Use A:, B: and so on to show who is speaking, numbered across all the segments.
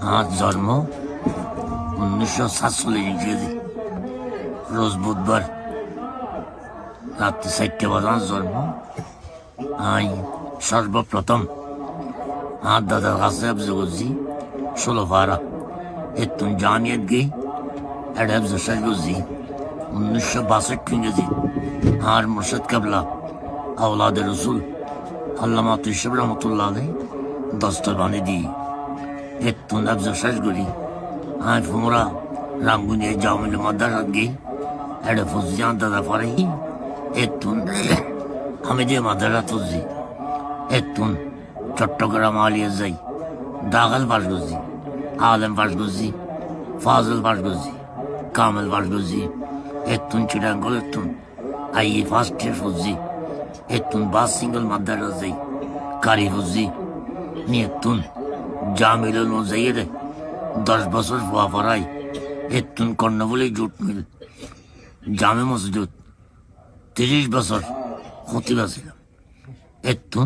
A: আমার জন্ম 1947 ইংরেজি রোজ বুধবার রাত্রি 4টে বাজার জন্ম। আমি সর্বপ্রথম আমার দাদার কাছে হাফজে করছি 16 পারা। একটু জামিয়াত গিয়ে একটা হাফজে শেষ করছি 1962 ইংরেজি। আর মুর্শিদ কাবলা আওলাদের রসুল আল্লামা তুইশাব রহমতুল্লাহ আলাই দস্তর বানিয়ে দিই একটু হাফজে শেষ করি। আমি ফুমরা রাঙ্গুনিয়া জামিল মাদ্রাসা গিয়ে একটা ফুসি আমার দাদা পরে একটু আমি যে মাদ্রাসা তুলছি একটু চট্টগ্রাম আলিয়া যাই দাখাল পাশ করছি, আলেম পাশ করছি, ফাজল পাশ করছি, কামেল পাশ করছি। একটু চিটাঙ্গল একটু আইয়ে ফার্স্ট ইয়ার ফুসি একটু বাস সিঙ্গল মাদ্রাসা যাই কারি ফুসি নিয়ে একটু জামিলুল মুজাইয়ে 10 বছর ফুয়া পড়াই একটু কর্ণবলী জুট মিল জামে মসজিদ 30 বছর খতিবা ছিলাম। একটু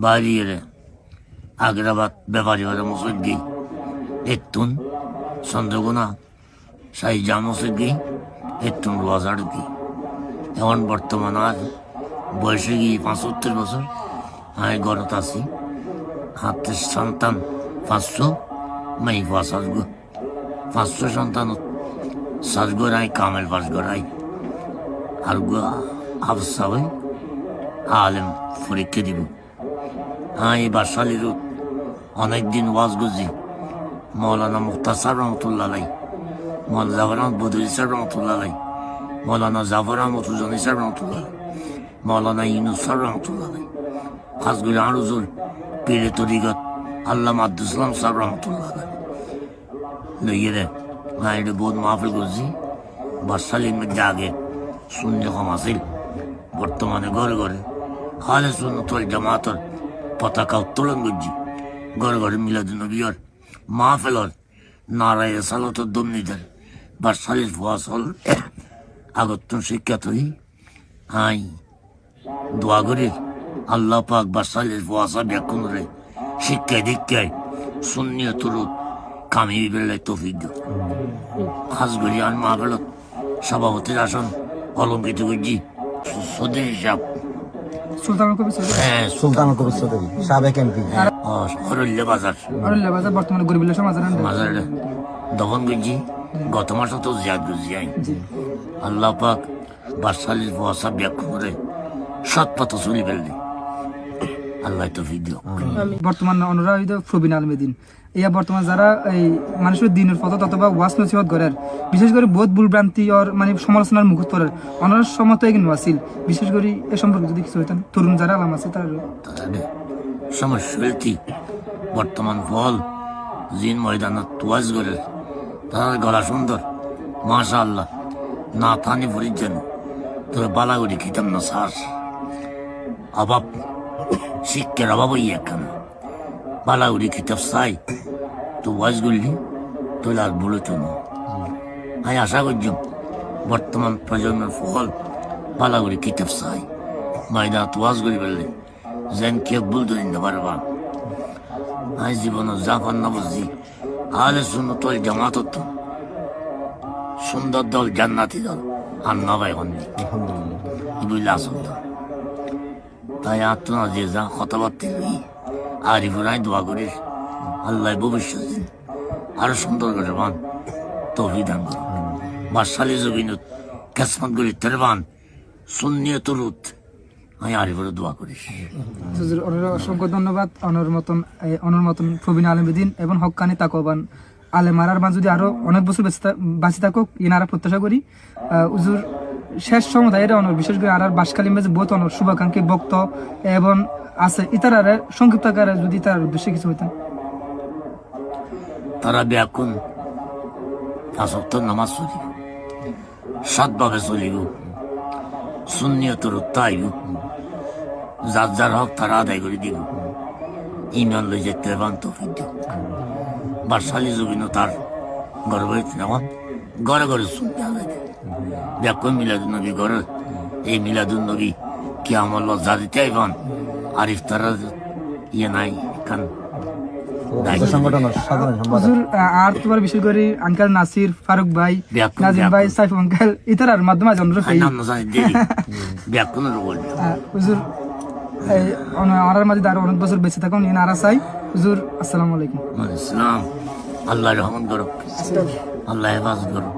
A: বাড়িয়ে আগ্রাবাদ ব্যাপারী মসজিদ গিয়ে একটু চন্দ্রগুনা শাহী জাম মসজিদ গিয়ে একটু রোয়াজার গিয়ে এখন বর্তমান আর বয়সে গিয়ে 75 বছর। আমি গড়ত আছি হাতের সন্তান 500 মাই ফুয়া সাজগো 500 সন্তান সাজগোর আই কামেল পাস গড়াই আর আফসা হই আলেম পরীক্ষা দিব। হ্যাঁ এই বাসালির অনেকদিন ওয়াজ গুজি মৌলানা মুক্তার সাহেব রহমতুল্লাহ আলাই, মৌলানা জাফর আহমদ বদরি সাহেব রহমতুল্লাহ আলাই, মৌলানা জাফর আহমদ হুজনি সাহেব রহমতুল্লাহ আলাই, মৌলানা ইউনুস সাহেব রহমতুল্লাহ আলাই, খাসগুলি আরুজুল পীরে তরিগত আল্লামা আব্দুল সালাম সাহেব রহমতুল্লাহ আলাই লইয়ে রে। হ্যাঁ এটা বহুত মাহফিল করছি। বাসালির মধ্যে আগে শূন্য কম আসিল, বর্তমানে ঘরে ঘরে হালে সুন্নতুল জামাতের পতাকা উত্তোলন করছি। ঘরে ঘরে মিলাদুন নবীর মাহফিলর নারায় সালতর দমনিদের বাসালির ফোয়াসল আগত্তন শিক্ষা তৈরি। আই দোয়া করি আল্লাহ পাক বাসালির ফোয়াসা ব্যাকুন রে শিক্ষায় দীক্ষায় শূন্য তরুদ কামি বেলায় তৌফিক খাস করি আর মাহফিলত সভাপতির আসন অলঙ্কিত করছি সদে হিসাব
B: সুলতানুল কবির চৌধুরী সাবেক এমপি
A: অরল্য বাজার
B: বর্তমানে গরিবুল্লাহ
A: মাজার দফন করছি। গত মাসে তো জিয়াদ করছি আই আল্লাহ পাক বাসালির বসা ব্যাখ্যা করে সৎ পথ চলি ফেললি আল্লাহ তৌফিক দিও।
B: বর্তমান অনুরাগিত প্রবীণ আলমেদিন ইয়া বর্তমান যারা এই মানুষের দিনের পথ অথবা ওয়াজ নসিহত করেন, বিশেষ করে বোধ ভুলভ্রান্তি আর মানে সমালোচনার মুখত পড়েন অনার সময় তো এগিয়ে আসিল। বিশেষ করে এ সম্পর্কে যদি কিছু হইতেন তরুণ যারা আলাম আছে তার
A: সমস্যা বর্তমান ফল জিন ময়দানত ওয়াজ করে তার গলা সুন্দর মাশা আল্লাহ না থানি ফরিদ তোর বালাগুড়ি খিতাম না শ্বাস অভাব শিক্ষার অভাব হই একখান বালাগুড়ি খিতাব চাই তো ওয়াজ করলি তোলে আর বলে তো না। আমি আশা করছি বর্তমান প্রজন্মের ফল বালাগুড়ি কিতাব চাই ময়দানত ওয়াজ করি বললে যেন কেউ ভুল ধরে নিতে পারবা। আমি জীবন জাফর না বুঝছি আলে সুন্নতুল জামাত সুন্দর দল জান্নাতি দল আর না ভাই হননি বুঝলে আসল দল। তাই আত্মনা যে যা কথাবার্তা আরিফুরাই দোয়া করিস আল্লাহ ভবিষ্যৎ দিন আরো সুন্দর করে বান তৌফিক দান করো। বাসালি জবিনত কেসমত করি তেরবান সুন্নিয় তরুত আমি আরিফুরে দোয়া করিস।
B: অসংখ্য ধন্যবাদ। অনর মতন প্রবীণ আলমেদিন এবং হক্কানি তাকবান আলেমারার মান যদি আরো অনেক বছর বাঁচি থাকুক ইনারা প্রত্যাশা করি। উজুর শেষ সময় এটা অনর বিশেষ করে আর বাসকালী মেজে বহুত অনর শুভাকাঙ্ক্ষী ভক্ত এবং আছে ইতারারে সংক্ষিপ্ত আকারে যদি তার উদ্দেশ্যে কিছু হইতেন।
A: তারা ব্যাকুন 5 ওয়াক্ত নামাজ পড়িব, সৎভাবে চলিব, সুন্নিয়তর তাইব, যার যার হক তারা আদায় করে দিব, ইমান লই যেতে পান তৌফিক দিও। বাসালি জবিন তার গর্ভবতী নেওয়া ঘরে ঘরে শুনতে আদায় দেয় ব্যাকুন মিলাদুন নবী ঘরে এই মিলাদুন নবী কি আমার লজ্জা দিতে আইবান আর ইফতার ইয়ে নাই কান
C: সংগঠনের সাধারণ সম্পাদক।
B: হুজুর আর তোমার বিশেষ করে আঙ্কেল নাসির, ফারুক ভাই,
A: ব্যাকুল,
B: নাজিম ভাই,
A: ব্যাকুল।
B: সাইফ আঙ্কেল ইতারার মাধ্যমে আজ অনুরোধ করি।
A: নাম জানি দেরি ব্যাকুনের বল
B: হুজুর এই আমার মাঝে আরো অনেক বছর বেঁচে থাকুন ইনারা চাই। হুজুর আসসালামু আলাইকুম।
A: ইসলাম আল্লাহ রহমান করুক, আল্লাহ হেফাজত করুক।